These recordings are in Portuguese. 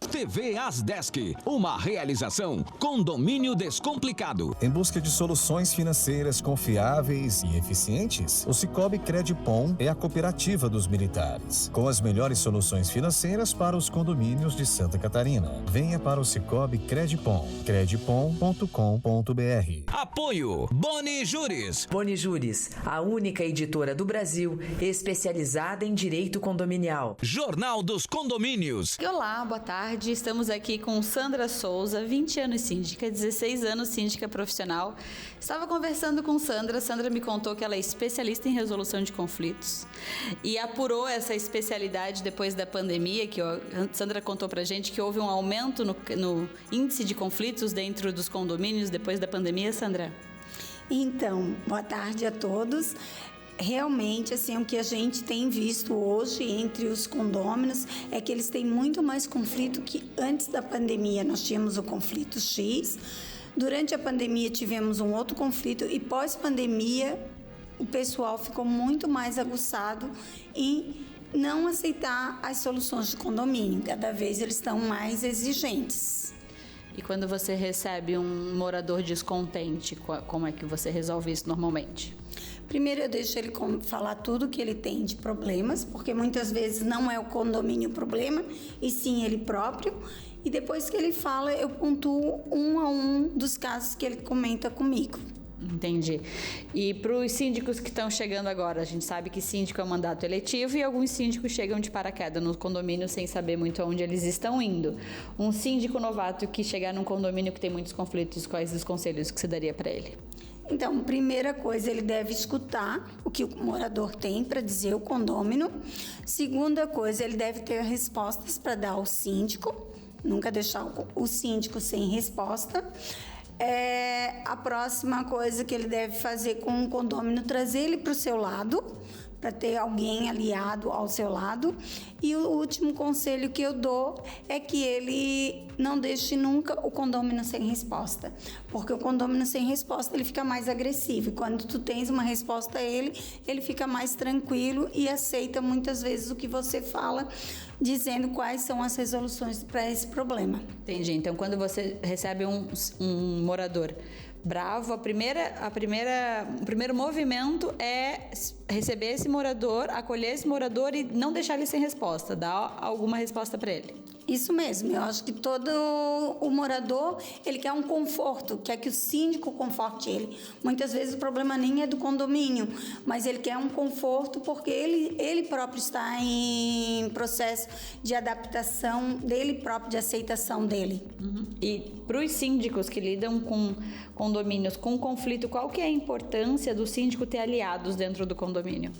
TV Asdesk, uma realização Condomínio Descomplicado. Em busca de soluções financeiras confiáveis e eficientes, o Sicoob Credipom é a cooperativa dos militares, com as melhores soluções financeiras para os condomínios de Santa Catarina. Venha para o Sicoob Credipom, credipom.com.br. Apoio Boni Juris. Boni Juris, a única editora do Brasil especializada em direito condominial. Jornal dos Condomínios. Olá, boa tarde. Estamos aqui com Sandra Souza, 20 anos síndica, 16 anos síndica profissional. Estava conversando com Sandra. Sandra me contou que ela é especialista em resolução de conflitos e apurou essa especialidade depois da pandemia, que a Sandra contou pra gente que houve um aumento no índice de conflitos dentro dos condomínios depois da pandemia, Sandra? Então, boa tarde a todos. Realmente, assim, o que a gente tem visto hoje entre os condôminos é que eles têm muito mais conflito que antes da pandemia. Nós tínhamos o conflito X, durante a pandemia tivemos um outro conflito e pós-pandemia o pessoal ficou muito mais aguçado em não aceitar as soluções de condomínio. Cada vez eles estão mais exigentes. E quando você recebe um morador descontente, como é que você resolve isso normalmente? Primeiro eu deixo ele falar tudo que ele tem de problemas, porque muitas vezes não é o condomínio o problema, e sim ele próprio. E depois que ele fala, eu pontuo um a um dos casos que ele comenta comigo. Entendi. E para os síndicos que estão chegando agora, a gente sabe que síndico é um mandato eletivo e alguns síndicos chegam de paraquedas no condomínio sem saber muito aonde eles estão indo. Um síndico novato que chegar num condomínio que tem muitos conflitos, quais os conselhos que você daria para ele? Então, primeira coisa, ele deve escutar o que o morador tem para dizer ao condômino. Segunda coisa, ele deve ter respostas para dar ao síndico, nunca deixar o síndico sem resposta. A próxima coisa que ele deve fazer com o condômino, trazer ele para o seu lado, para ter alguém aliado ao seu lado. E o último conselho que eu dou é que ele não deixe nunca o condômino sem resposta, porque o condômino sem resposta ele fica mais agressivo, e quando tu tens uma resposta a ele, ele fica mais tranquilo e aceita muitas vezes o que você fala, dizendo quais são as resoluções para esse problema. Entendi. Então, quando você recebe um morador bravo, o primeiro movimento é receber esse morador, acolher esse morador e não deixar ele sem resposta, dar alguma resposta para ele. Isso mesmo, eu acho que todo o morador, ele quer um conforto, quer que o síndico conforte ele. Muitas vezes o problema nem é do condomínio, mas ele quer um conforto porque ele próprio está em processo de adaptação dele próprio, de aceitação dele. Uhum. E para os síndicos que lidam com condomínios com conflito, qual que é a importância do síndico ter aliados dentro do condomínio?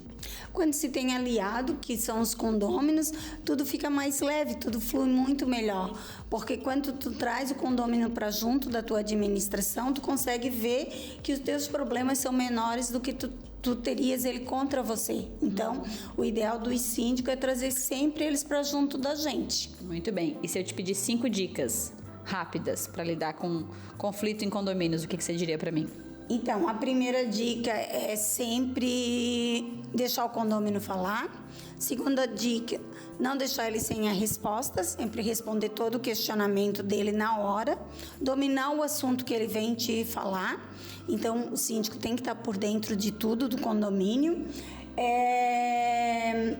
Quando se tem aliado, que são os condôminos, tudo fica mais leve, tudo flui muito melhor. Porque quando tu traz o condômino para junto da tua administração, tu consegue ver que os teus problemas são menores do que tu terias ele contra você. Então, o ideal do síndico é trazer sempre eles para junto da gente. Muito bem. E se eu te pedir 5 dicas rápidas para lidar com conflito em condomínios, o que você diria para mim? Então, a primeira dica é sempre deixar o condômino falar. Segunda dica, não deixar ele sem a resposta, sempre responder todo o questionamento dele na hora. Dominar o assunto que ele vem te falar. Então, o síndico tem que estar por dentro de tudo do condomínio.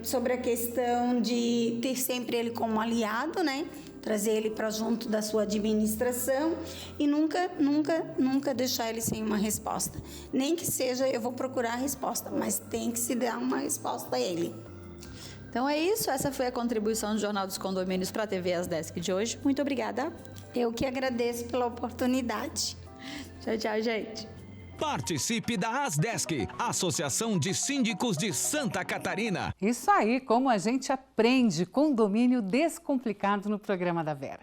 Sobre a questão de ter sempre ele como aliado, né? Trazer ele para junto da sua administração e nunca deixar ele sem uma resposta. Nem que seja, eu vou procurar a resposta, mas tem que se dar uma resposta a ele. Então é isso, essa foi a contribuição do Jornal dos Condomínios para a TV Asdesk de hoje. Muito obrigada. Eu que agradeço pela oportunidade. Tchau, tchau, gente. Participe da Asdesk, Associação de Síndicos de Santa Catarina. Isso aí, como a gente aprende condomínio descomplicado no programa da Vera.